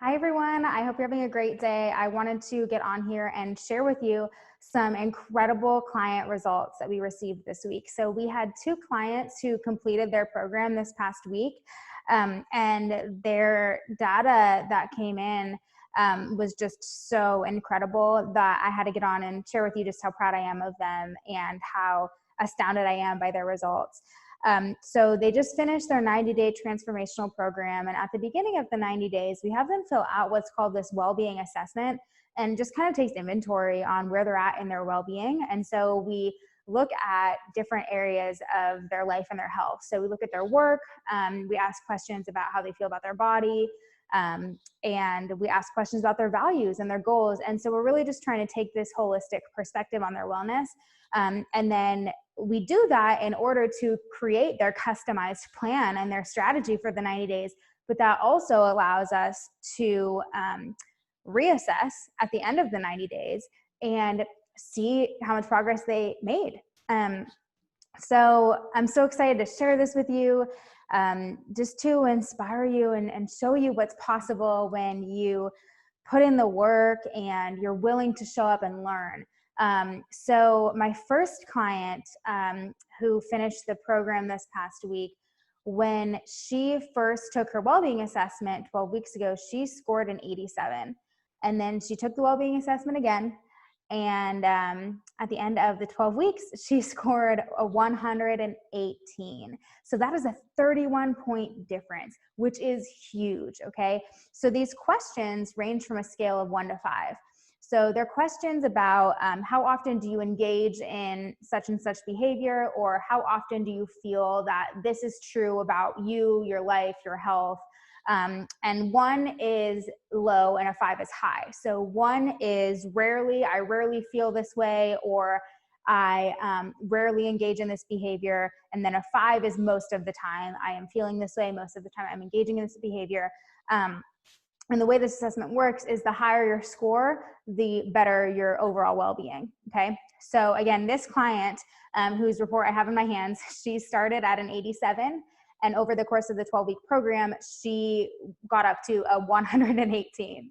Hi, everyone. I hope you're having a great day. I wanted to get on here and share with you some incredible client results that we received this week. So we had 2 clients who completed their program this past week, and their data that came in was just so incredible that I had to get on and share with you just how proud I am of them and how astounded I am by their results. So they just finished their 90-day transformational program. And at the beginning of the 90 days, we have them fill out what's called this well-being assessment and just kind of takes inventory on where they're at in their well-being. And so we look at different areas of their life and their health. So we look at their work, we ask questions about how they feel about their body, and we ask questions about their values and their goals. And so we're really just trying to take this holistic perspective on their wellness. And then we do that in order to create their customized plan and their strategy for the 90 days. But that also allows us to reassess at the end of the 90 days and see how much progress they made. So I'm so excited to share this with you, just to inspire you and show you what's possible when you put in the work and you're willing to show up and learn. So my first client who finished the program this past week, when she first took her well-being assessment 12 weeks ago, she scored an 87. And then she took the well-being assessment again. And at the end of the 12 weeks, she scored a 118. So that is a 31-point difference, which is huge, okay? So these questions range from a scale of 1 to 5. So they're questions about how often do you engage in such and such behavior, or how often do you feel that this is true about you, your life, your health. And 1 is low and a 5 is high. So 1 is I rarely feel this way, or I rarely engage in this behavior. And then a 5 is most of the time I am feeling this way, most of the time I'm engaging in this behavior. And the way this assessment works is the higher your score, the better your overall well-being, okay? So again, this client whose report I have in my hands, she started at an 87, and over the course of the 12-week program, she got up to a 118.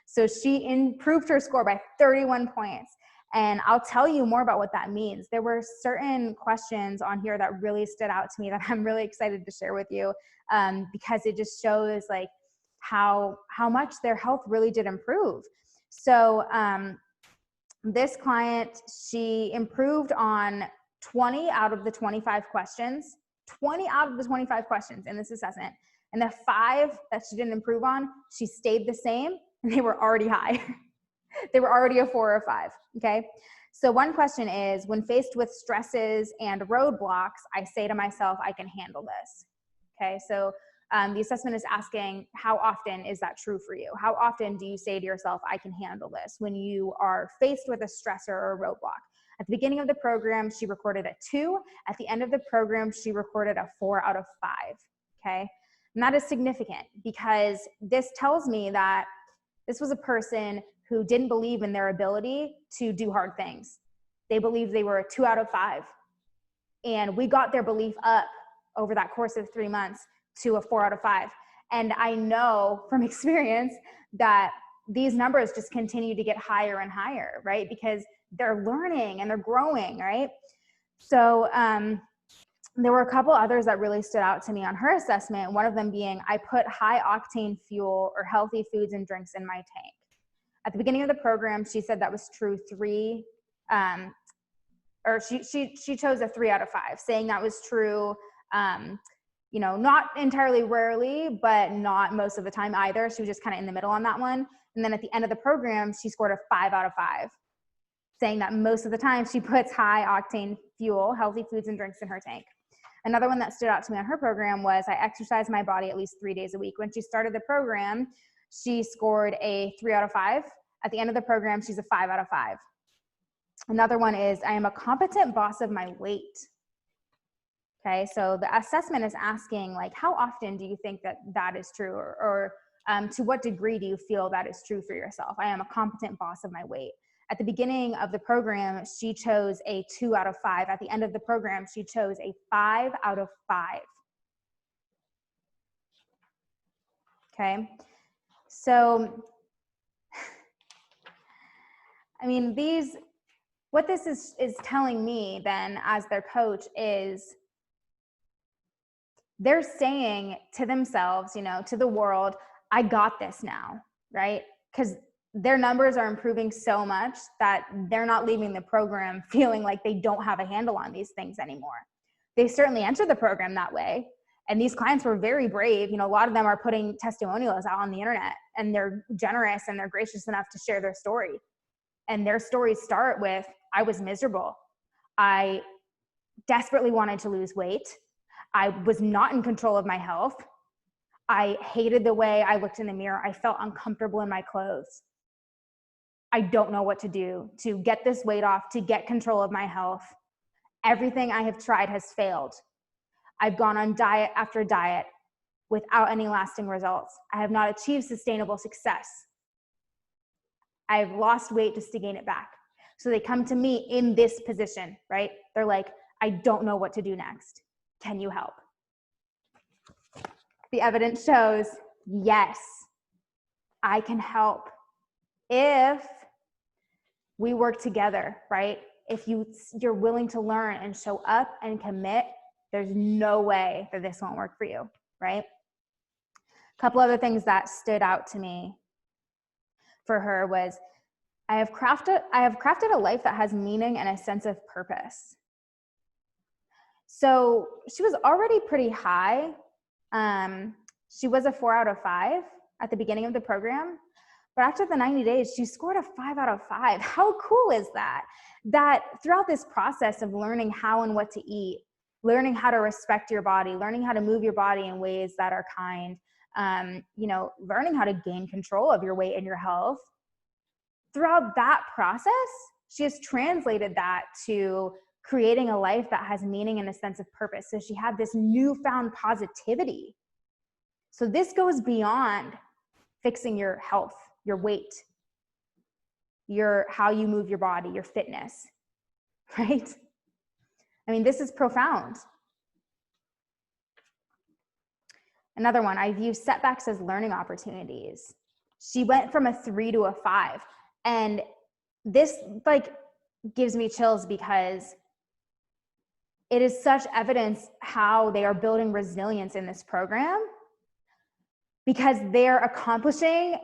So she improved her score by 31 points. And I'll tell you more about what that means. There were certain questions on here that really stood out to me that I'm really excited to share with you, because it just shows like how much their health really did improve. So this client, she improved on 20 out of the 25 questions, 20 out of the 25 questions in this assessment. And the 5 that she didn't improve on, she stayed the same, and they were already high. They were already a 4 or 5, okay? So one question is, when faced with stresses and roadblocks, I say to myself, I can handle this, okay? So the assessment is asking, how often is that true for you? How often do you say to yourself, I can handle this, when you are faced with a stressor or a roadblock? At the beginning of the program, she recorded a 2. At the end of the program, she recorded a 4 out of 5, okay? And that is significant, because this tells me that this was a person who didn't believe in their ability to do hard things. They believed they were a 2 out of 5. And we got their belief up over that course of 3 months to a 4 out of 5. And I know from experience that these numbers just continue to get higher and higher, right? Because they're learning and they're growing, right? So there were a couple others that really stood out to me on her assessment. One of them being, I put high octane fuel or healthy foods and drinks in my tank. At the beginning of the program, she said that was true she chose a 3 out of 5, saying that was true, not entirely rarely, but not most of the time either. She was just kind of in the middle on that one. And then at the end of the program, she scored a 5 out of 5, saying that most of the time she puts high octane fuel, healthy foods and drinks in her tank. Another one that stood out to me on her program was, I exercise my body at least 3 days a week. When she started the program, she scored a 3 out of 5. At the end of the program, she's a 5 out of 5. Another one is, I am a competent boss of my weight. Okay, so the assessment is asking, like, how often do you think that is true, or to what degree do you feel that is true for yourself? I am a competent boss of my weight. At the beginning of the program, she chose a 2 out of 5. At the end of the program, she chose a 5 out of 5. Okay, So, I mean, what this is telling me then as their coach is they're saying to themselves, you know, to the world, I got this now, right? Because their numbers are improving so much that they're not leaving the program feeling like they don't have a handle on these things anymore. They certainly entered the program that way. And these clients were very brave. You know, a lot of them are putting testimonials out on the internet, and they're generous and they're gracious enough to share their story. And their stories start with, I was miserable. I desperately wanted to lose weight. I was not in control of my health. I hated the way I looked in the mirror. I felt uncomfortable in my clothes. I don't know what to do to get this weight off, to get control of my health. Everything I have tried has failed. I've gone on diet after diet without any lasting results. I have not achieved sustainable success. I've lost weight just to gain it back. So they come to me in this position, right? They're like, I don't know what to do next. Can you help? The evidence shows, yes, I can help if we work together, right? If you're willing to learn and show up and commit, there's no way that this won't work for you, right? A couple other things that stood out to me for her was, I have crafted a life that has meaning and a sense of purpose. So she was already pretty high. She was a 4 out of 5 at the beginning of the program. But after the 90 days, she scored a 5 out of 5. How cool is that? That throughout this process of learning how and what to eat, learning how to respect your body, learning how to move your body in ways that are kind, learning how to gain control of your weight and your health. Throughout that process, she has translated that to creating a life that has meaning and a sense of purpose. So she had this newfound positivity. So this goes beyond fixing your health, your weight, how you move your body, your fitness, right? I mean, this is profound. Another one, I view setbacks as learning opportunities. She went from a 3 to a 5. And this gives me chills because it is such evidence how they are building resilience in this program, because they're accomplishing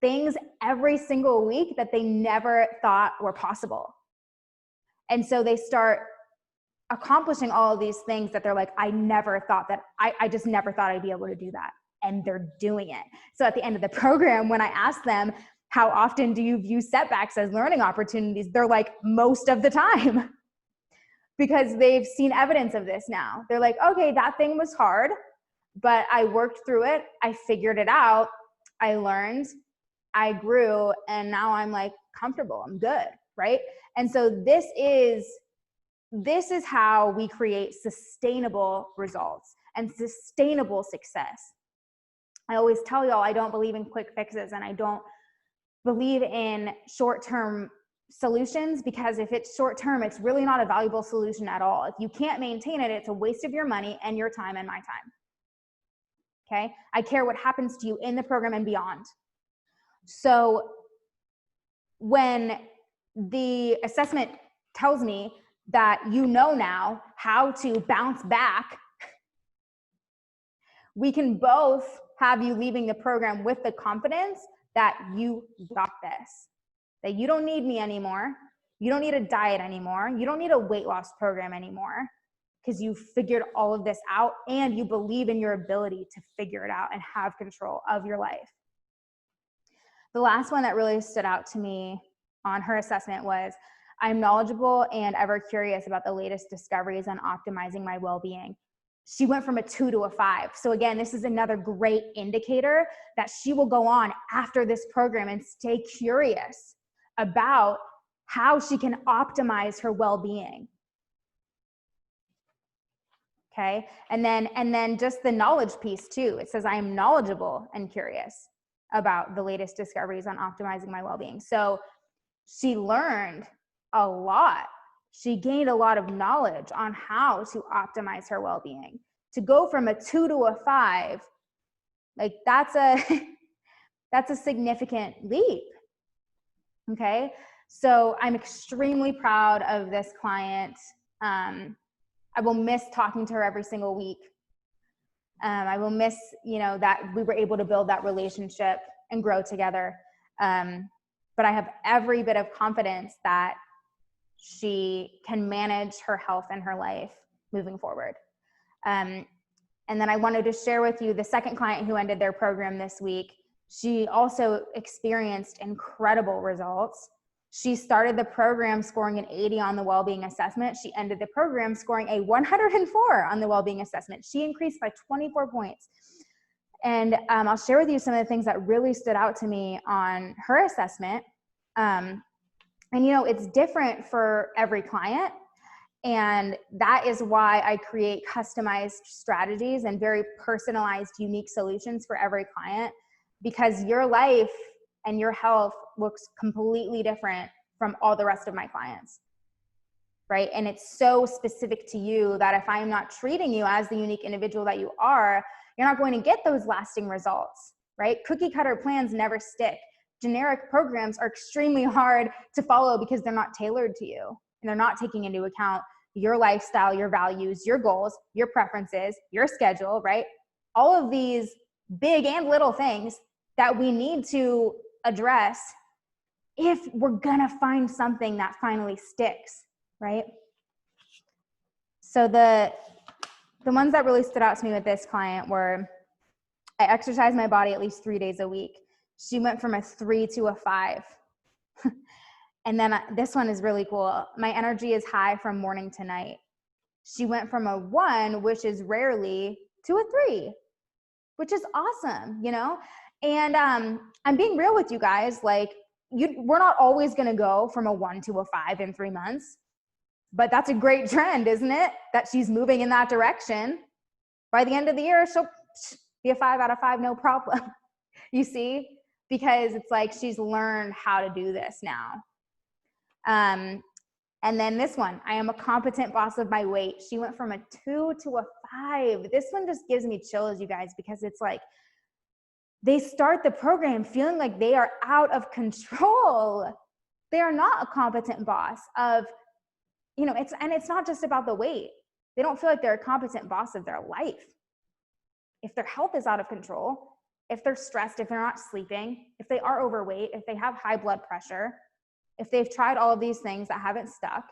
things every single week that they never thought were possible. And so they start accomplishing all of these things that they're like, I never thought that, I just never thought I'd be able to do that. And they're doing it. So at the end of the program, when I asked them, how often do you view setbacks as learning opportunities? They're like, most of the time. Because they've seen evidence of this now. They're like, okay, that thing was hard, but I worked through it. I figured it out. I learned, I grew, and now I'm like comfortable. I'm good, right? And so this is how we create sustainable results and sustainable success. I always tell y'all, I don't believe in quick fixes, and I don't believe in short-term solutions, because if it's short-term, it's really not a valuable solution at all. If you can't maintain it, it's a waste of your money and your time and my time. Okay? I care what happens to you in the program and beyond. So when the assessment tells me that you know now how to bounce back, we can both have you leaving the program with the confidence that you got this, that you don't need me anymore. You don't need a diet anymore. You don't need a weight loss program anymore, because you figured all of this out and you believe in your ability to figure it out and have control of your life. The last one that really stood out to me on her assessment was, I'm knowledgeable and ever curious about the latest discoveries on optimizing my well-being. She went from a 2 to a 5. So again, this is another great indicator that she will go on after this program and stay curious about how she can optimize her well-being. Okay. And then just the knowledge piece too. It says, I am knowledgeable and curious about the latest discoveries on optimizing my well-being. So she learned a lot. She gained a lot of knowledge on how to optimize her well-being. To go from a 2 to a 5, like that's That's a significant leap. Okay. So I'm extremely proud of this client. I will miss talking to her every single week. I will miss, that we were able to build that relationship and grow together. But I have every bit of confidence that she can manage her health and her life moving forward. And then I wanted to share with you the second client who ended their program this week. She also experienced incredible results. She started the program scoring an 80 on the wellbeing assessment. She ended the program scoring a 104 on the wellbeing assessment. She increased by 24 points. And I'll share with you some of the things that really stood out to me on her assessment. And it's different for every client. And that is why I create customized strategies and very personalized, unique solutions for every client, because your life and your health looks completely different from all the rest of my clients, right? And it's so specific to you that if I'm not treating you as the unique individual that you are, you're not going to get those lasting results, right? Cookie cutter plans never stick. Generic programs are extremely hard to follow because they're not tailored to you and they're not taking into account your lifestyle, your values, your goals, your preferences, your schedule, right? All of these big and little things that we need to address if we're gonna find something that finally sticks, right? So the ones that really stood out to me with this client were, I exercise my body at least 3 days a week. She went from a 3 to a 5. And then this one is really cool. My energy is high from morning to night. She went from a 1, which is rarely, to a 3, which is awesome, And I'm being real with you guys. We're not always going to go from a 1 to a 5 in 3 months, but that's a great trend, isn't it? That she's moving in that direction. By the end of the year, she'll be a 5 out of 5, no problem. You see? Because it's like she's learned how to do this now. And then this one, I am a competent boss of my weight. She went from a 2 to a 5. This one just gives me chills, you guys, because it's like they start the program feeling like they are out of control. They are not a competent boss of, it's not just about the weight. They don't feel like they're a competent boss of their life. If their health is out of control, if they're stressed, if they're not sleeping, if they are overweight, if they have high blood pressure, if they've tried all of these things that haven't stuck,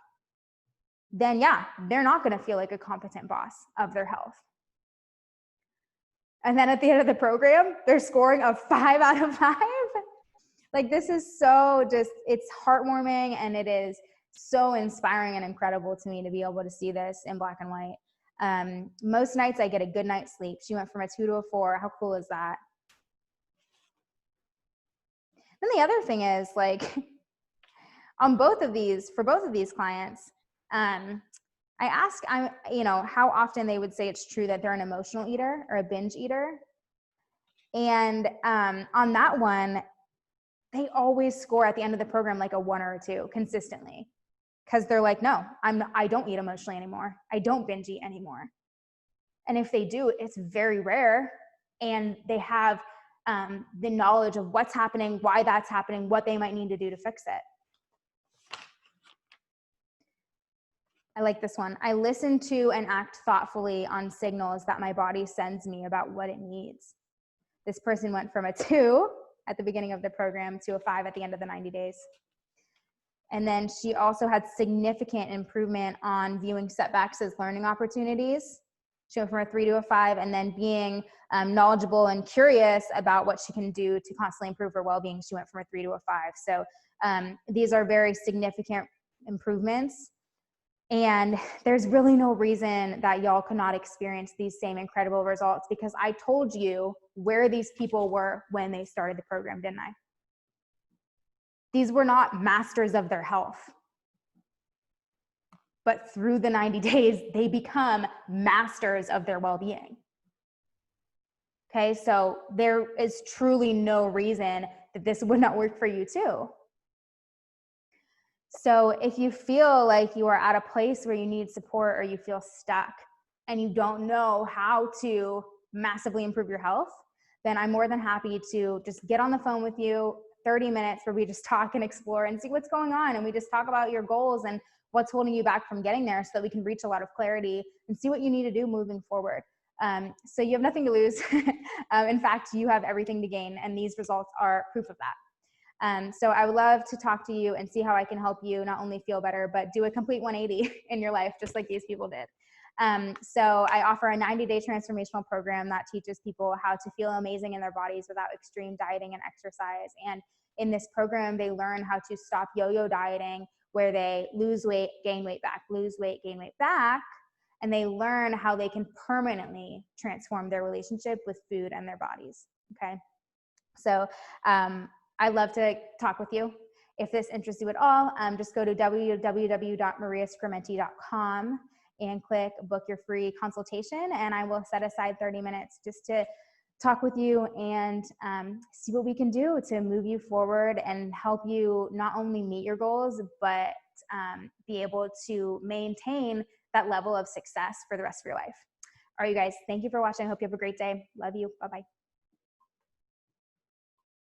then yeah, they're not going to feel like a competent boss of their health. And then at the end of the program, they're scoring a 5 out of 5. Like, this is so it's heartwarming, and it is so inspiring and incredible to me to be able to see this in black and white. Most nights I get a good night's sleep. She went from a 2 to a 4. How cool is that? Then the other thing is, for both of these clients, I ask, how often they would say it's true that they're an emotional eater or a binge eater. And on that one, they always score at the end of the program like a 1 or a 2 consistently, because they're like, no, I don't eat emotionally anymore. I don't binge eat anymore. And if they do, it's very rare, and they have the knowledge of what's happening, why that's happening, what they might need to do to fix it. I like this one. I listen to and act thoughtfully on signals that my body sends me about what it needs. This person went from a 2 at the beginning of the program to a 5 at the end of the 90 days. And then she also had significant improvement on viewing setbacks as learning opportunities. She went from a 3 to a 5, and then being knowledgeable and curious about what she can do to constantly improve her well-being. She went from a 3 to a 5. So these are very significant improvements. And there's really no reason that y'all could not experience these same incredible results, because I told you where these people were when they started the program, didn't I? These were not masters of their health. But through the 90 days, they become masters of their well-being. Okay, so there is truly no reason that this would not work for you too. So if you feel like you are at a place where you need support, or you feel stuck and you don't know how to massively improve your health, then I'm more than happy to just get on the phone with you 30 minutes where we just talk and explore and see what's going on. And we just talk about your goals and what's holding you back from getting there so that we can reach a lot of clarity and see what you need to do moving forward. So you have nothing to lose. In fact, you have everything to gain, and these results are proof of that. So I would love to talk to you and see how I can help you not only feel better, but do a complete 180 in your life, just like these people did. So I offer a 90-day transformational program that teaches people how to feel amazing in their bodies without extreme dieting and exercise. And in this program, they learn how to stop yo-yo dieting, where they lose weight, gain weight back, lose weight, gain weight back. And they learn how they can permanently transform their relationship with food and their bodies. Okay. So I'd love to talk with you. If this interests you at all, just go to www.mariascrimenti.com and click book your free consultation, and I will set aside 30 minutes just to talk with you and see what we can do to move you forward and help you not only meet your goals, but be able to maintain that level of success for the rest of your life. All right, you guys, thank you for watching. I hope you have a great day. Love you. Bye-bye.